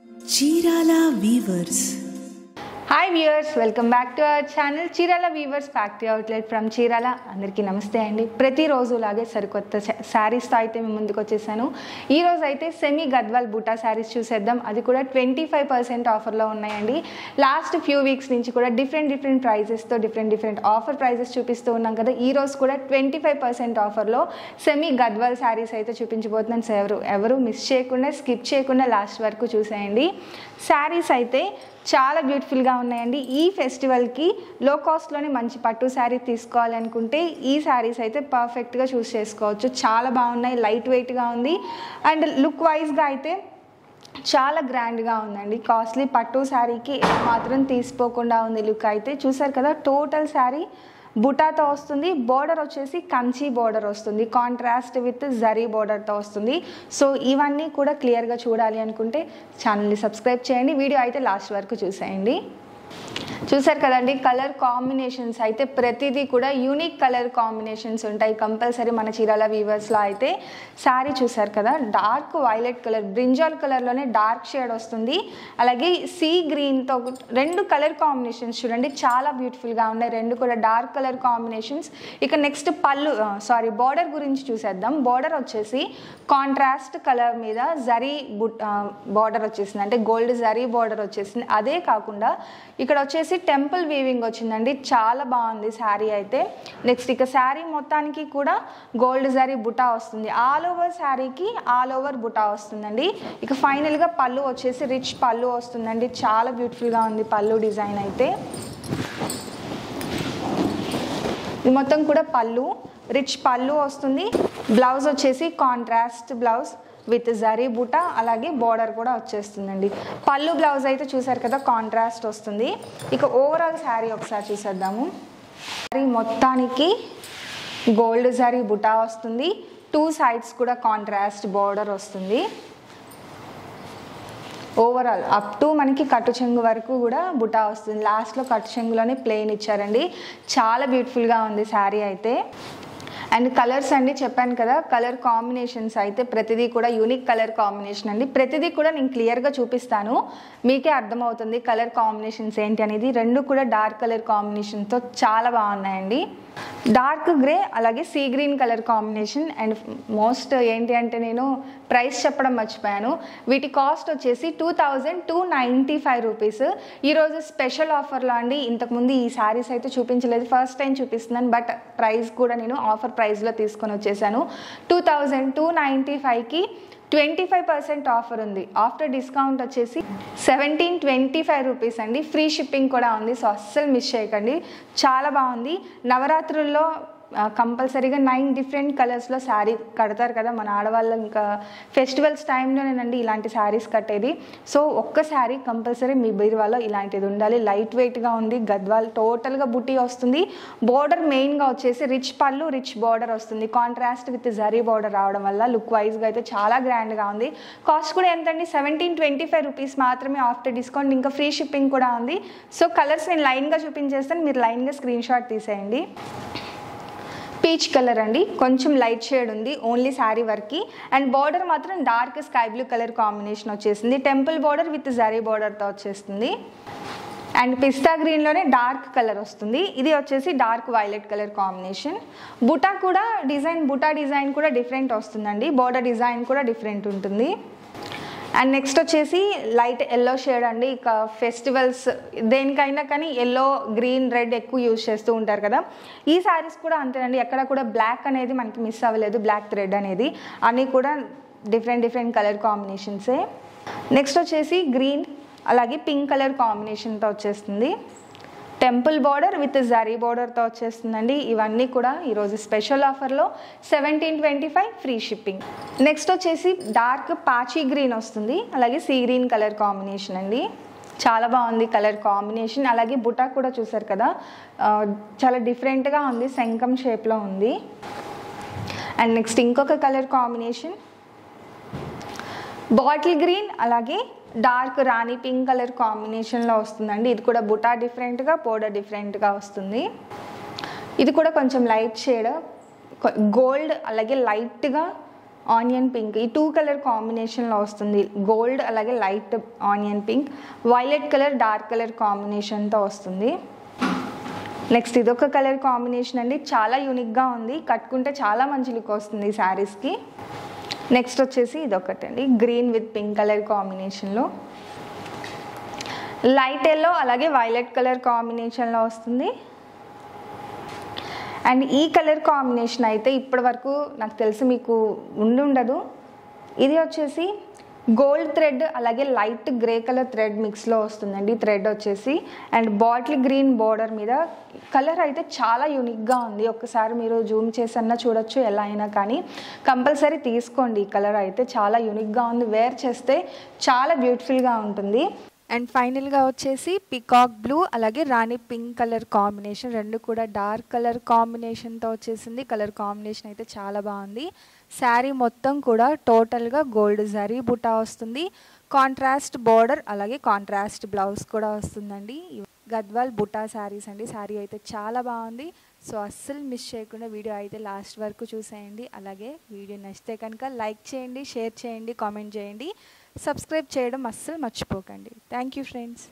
Chirala weavers. Hi viewers, welcome back to our channel Chirala weavers factory outlet from Chirala. అందరికీ నమస్తే అండి. ప్రతిరోజు లాగే సరికొత్త శారీస్తో అయితే మేము ముందుకు వచ్చేసాను. ఈరోజు అయితే సెమీ గద్వాల్ బూటా శారీస్ చూసేద్దాం. అది కూడా 25% ఆఫర్లో ఉన్నాయండి. లాస్ట్ ఫ్యూ వీక్స్ నుంచి కూడా డిఫరెంట్ ప్రైజెస్తో డిఫరెంట్ ఆఫర్ ప్రైజెస్ చూపిస్తూ ఉన్నాం కదా. ఈరోజు కూడా 25% ఆఫర్లో సెమీ గద్వాల్ శారీస్ అయితే చూపించబోతున్నాను. సో ఎవరు మిస్ చేయకుండా స్కిప్ చేయకుండా లాస్ట్ వరకు చూసేయండి. శారీస్ అయితే చాలా బ్యూటిఫుల్గా ఉన్నాయండి. ఈ ఫెస్టివల్కి లో కాస్ట్లోనే మంచి పట్టు శారీ తీసుకోవాలి అనుకుంటే ఈ శారీస్ అయితే పర్ఫెక్ట్గా చూస్ చేసుకోవచ్చు. చాలా బాగున్నాయి, లైట్ వెయిట్గా ఉంది అండ్ లుక్ వైజ్గా అయితే చాలా గ్రాండ్గా ఉందండి. కాస్ట్లీ పట్టు శారీకి మాత్రం తీసిపోకుండా ఉంది లుక్ అయితే. చూసారు కదా, టోటల్ శారీ బుటాతో వస్తుంది. బోర్డర్ వచ్చేసి కంచి బోర్డర్ వస్తుంది, కాంట్రాస్ట్ విత్ జరీ బోర్డర్తో వస్తుంది. సో ఇవన్నీ కూడా క్లియర్గా చూడాలి అనుకుంటే ఛానల్ని సబ్స్క్రైబ్ చేయండి. వీడియో అయితే లాస్ట్ వరకు చూసేయండి. చూసారు కదండి, కలర్ కాంబినేషన్స్ అయితే ప్రతిదీ కూడా యూనిక్ కలర్ కాంబినేషన్స్ ఉంటాయి కంపల్సరీ మన చీరాల వీవర్స్లో అయితే. శారీ చూసారు కదా, డార్క్ వైలెట్ కలర్, బ్రింజాల్ కలర్లోనే డార్క్ షేడ్ వస్తుంది. అలాగే సీ గ్రీన్తో రెండు కలర్ కాంబినేషన్స్ చూడండి, చాలా బ్యూటిఫుల్గా ఉన్నాయి. రెండు కూడా డార్క్ కలర్ కాంబినేషన్స్. ఇక నెక్స్ట్ బార్డర్ గురించి చూసేద్దాం. బార్డర్ వచ్చేసి కాంట్రాస్ట్ కలర్ మీద జరీ బార్డర్ వచ్చేసింది, అంటే గోల్డ్ జరీ బార్డర్ వచ్చేసింది. అదే కాకుండా ఇక్కడ వచ్చేసి టెంపుల్ వీవింగ్ వచ్చిందండి, చాలా బాగుంది శారీ అయితే. నెక్స్ట్ ఇక శారీ మొత్తానికి కూడా గోల్డ్ జరీ బుటా వస్తుంది. ఆల్ ఓవర్ శారీకి ఆల్ ఓవర్ బుటా వస్తుందండి. ఇక ఫైనల్గా పళ్ళు వచ్చేసి రిచ్ పళ్ళు వస్తుందండి. చాలా బ్యూటిఫుల్గా ఉంది పళ్ళు డిజైన్ అయితే. ఇది మొత్తం కూడా పళ్ళు, రిచ్ పళ్ళు వస్తుంది. బ్లౌజ్ వచ్చేసి contrast blouse with zari buta, అలాగే బార్డర్ కూడా వచ్చేస్తుందండి. పళ్ళు బ్లౌజ్ అయితే చూసారు కదా, కాంట్రాస్ట్ వస్తుంది. ఇక ఓవరాల్ శారీ ఒకసారి చూసేద్దాము. శారీ మొత్తానికి గోల్డ్ జరీ బుటా వస్తుంది. టూ సైడ్స్ కూడా కాంట్రాస్ట్ బార్డర్ వస్తుంది. ఓవరాల్ అప్ టు మనకి కట్టు చెంగు వరకు కూడా బుటా వస్తుంది. లాస్ట్లో కట్టు చెంగులోనే ప్లెయిన్ ఇచ్చారండి. చాలా బ్యూటిఫుల్గా ఉంది శారీ అయితే. అండ్ కలర్స్ అండి, చెప్పాను కదా, కలర్ కాంబినేషన్స్ అయితే ప్రతిదీ కూడా యూనిక్ కలర్ కాంబినేషన్ అండి. ప్రతిదీ కూడా నేను క్లియర్గా చూపిస్తాను, మీకే అర్థమవుతుంది కలర్ కాంబినేషన్స్ ఏంటి అనేది. రెండు కూడా డార్క్ కలర్ కాంబినేషన్తో చాలా బాగున్నాయండి. డార్క్ గ్రే అలాగే sea green colour combination. And most ఏంటి అంటే నేను ప్రైస్ చెప్పడం మర్చిపోయాను. వీటి కాస్ట్ వచ్చేసి 2295 రూపీస్. ఈరోజు స్పెషల్ ఆఫర్లో అండి. ఇంతకుముందు ఈ శారీస్ అయితే చూపించలేదు, ఫస్ట్ టైం చూపిస్తున్నాను. బట్ ప్రైస్ కూడా నేను ఆఫర్ ప్రైస్లో తీసుకొని వచ్చేసాను. 2295కి 25% ఆఫర్ ఉంది. ఆఫ్టర్ డిస్కౌంట్ వచ్చేసి 1725 రూపీస్ అండి. ఫ్రీ షిప్పింగ్ కూడా ఉంది. సో అస్సలు మిస్ చేయకండి, చాలా బాగుంది. నవరాత్రుల్లో కంపల్సరీగా 9 డిఫరెంట్ కలర్స్లో శారీ కడతారు కదా మన ఆడవాళ్ళు. ఇంకా ఫెస్టివల్స్ టైంలోనేనండి ఇలాంటి శారీస్ కట్టేది. సో ఒక్క శారీ కంపల్సరీ మీ బీరువాలో ఇలాంటిది ఉండాలి. లైట్ వెయిట్గా ఉంది. గద్వాల్ టోటల్గా బుటీ వస్తుంది. బార్డర్ మెయిన్గా వచ్చేసి రిచ్ పళ్ళు, రిచ్ బార్డర్ వస్తుంది. కాంట్రాస్ట్ విత్ జరీ బార్డర్ రావడం వల్ల లుక్ వైజ్గా అయితే చాలా గ్రాండ్గా ఉంది. కాస్ట్ కూడా ఎంతండి, 1725 రూపీస్ మాత్రమే ఆఫ్టర్ డిస్కౌంట్. ఇంకా ఫ్రీ షిప్పింగ్ కూడా ఉంది. సో కలర్స్ నేను లైన్గా చూపించేస్తాను, మీరు లైన్గా స్క్రీన్ షాట్ తీసేయండి. పీచ్ కలర్ అండి, కొంచెం లైట్ షేడ్ ఉంది ఓన్లీ శారీ వర్క్కి. అండ్ బార్డర్ మాత్రం dark sky blue colour combination వచ్చేసింది. టెంపుల్ బార్డర్ విత్ జరీ బార్డర్తో వచ్చేస్తుంది. అండ్ పిస్తా గ్రీన్లోనే డార్క్ కలర్ వస్తుంది. ఇది వచ్చేసి dark violet colour combination. Buta కూడా బుటా డిజైన్ కూడా డిఫరెంట్ వస్తుందండి. బార్డర్ డిజైన్ కూడా డిఫరెంట్ ఉంటుంది. అండ్ నెక్స్ట్ వచ్చేసి లైట్ ఎల్లో షేడ్ అండి. ఇక ఫెస్టివల్స్ దేనికైనా కానీ ఎల్లో, గ్రీన్, రెడ్ ఎక్కువ యూజ్ చేస్తూ ఉంటారు కదా. ఈ శారీస్ కూడా అంతేనండి, ఎక్కడ కూడా బ్లాక్ అనేది మనకి మిస్ అవ్వలేదు. బ్లాక్ థ్రెడ్ అనేది అన్నీ కూడా డిఫరెంట్ కలర్ కాంబినేషన్సే. నెక్స్ట్ వచ్చేసి గ్రీన్ అలాగే పింక్ కలర్ కాంబినేషన్తో వచ్చేస్తుంది. టెంపుల్ బార్డర్ విత్ జరీ బార్డర్తో వచ్చేస్తుందండి. ఇవన్నీ కూడా ఈరోజు స్పెషల్ ఆఫర్లో 1725 ఫ్రీ షిప్పింగ్. నెక్స్ట్ వచ్చేసి డార్క్ పాచీ గ్రీన్ వస్తుంది, అలాగే సీ గ్రీన్ కలర్ కాంబినేషన్ అండి. చాలా బాగుంది కలర్ కాంబినేషన్. అలాగే బుటా కూడా చూసారు కదా, చాలా డిఫరెంట్గా ఉంది, శంఖం షేప్లో ఉంది. అండ్ నెక్స్ట్ ఇంకొక కలర్ కాంబినేషన్ బాటిల్ గ్రీన్ అలాగే డార్క్ రాణి పింక్ కలర్ కాంబినేషన్లో వస్తుందండి. ఇది కూడా బుటా డిఫరెంట్గా, బోర్డర్ డిఫరెంట్గా వస్తుంది. ఇది కూడా కొంచెం లైట్ షేడ్ గోల్డ్ అలాగే లైట్గా ఆనియన్ పింక్, ఈ 2 కలర్ కాంబినేషన్లో వస్తుంది. గోల్డ్ అలాగే light onion pink, violet colour dark colour కాంబినేషన్తో వస్తుంది. నెక్స్ట్ ఇదొక కలర్ కాంబినేషన్ అండి, చాలా యూనిక్గా ఉంది, కట్టుకుంటే చాలా మంచి లుక్ వస్తుంది ఈ శారీస్కి. నెక్స్ట్ వచ్చేసి ఇదొకటి అండి, గ్రీన్ విత్ పింక్ కలర్ కాంబినేషన్లో, లైట్ ఎల్లో అలాగే వైలెట్ కలర్ కాంబినేషన్లో వస్తుంది. అండ్ ఈ కలర్ కాంబినేషన్ అయితే ఇప్పటి వరకు నాకు తెలిసి మీకు ఉండదు. ఇది వచ్చేసి గోల్డ్ థ్రెడ్ అలాగే లైట్ గ్రే కలర్ థ్రెడ్ మిక్స్లో వస్తుందండి థ్రెడ్ వచ్చేసి. అండ్ బాటిల్ గ్రీన్ బోర్డర్ మీద కలర్ అయితే చాలా యూనిక్గా ఉంది. ఒక్కసారి మీరు జూమ్ చేసన్నా చూడొచ్చు, ఎలా అయినా కానీ కంపల్సరీ తీసుకోండి. ఈ కలర్ అయితే చాలా యూనిక్గా ఉంది, వేర్ చేస్తే చాలా బ్యూటిఫుల్గా ఉంటుంది. అండ్ ఫైనల్గా వచ్చేసి పికాక్ బ్లూ అలాగే రాణి పింక్ కలర్ కాంబినేషన్, రెండు కూడా డార్క్ కలర్ కాంబినేషన్తో వచ్చేసింది. కలర్ కాంబినేషన్ అయితే చాలా బాగుంది. శారీ మొత్తం కూడా టోటల్గా గోల్డ్ జరీ బుటా వస్తుంది, కాంట్రాస్ట్ బోర్డర్ అలాగే కాంట్రాస్ట్ బ్లౌజ్ కూడా వస్తుందండి. గద్వాల్ బుటా శారీస్ అండి. శారీ అయితే చాలా బాగుంది. సో అస్సలు మిస్ చేయకుండా వీడియో అయితే లాస్ట్ వరకు చూసేయండి. అలాగే వీడియో నచ్చితే కనుక లైక్ చేయండి, షేర్ చేయండి, కామెంట్ చేయండి, సబ్స్క్రైబ్ చేయడం అస్సలు మర్చిపోకండి. Thank you friends.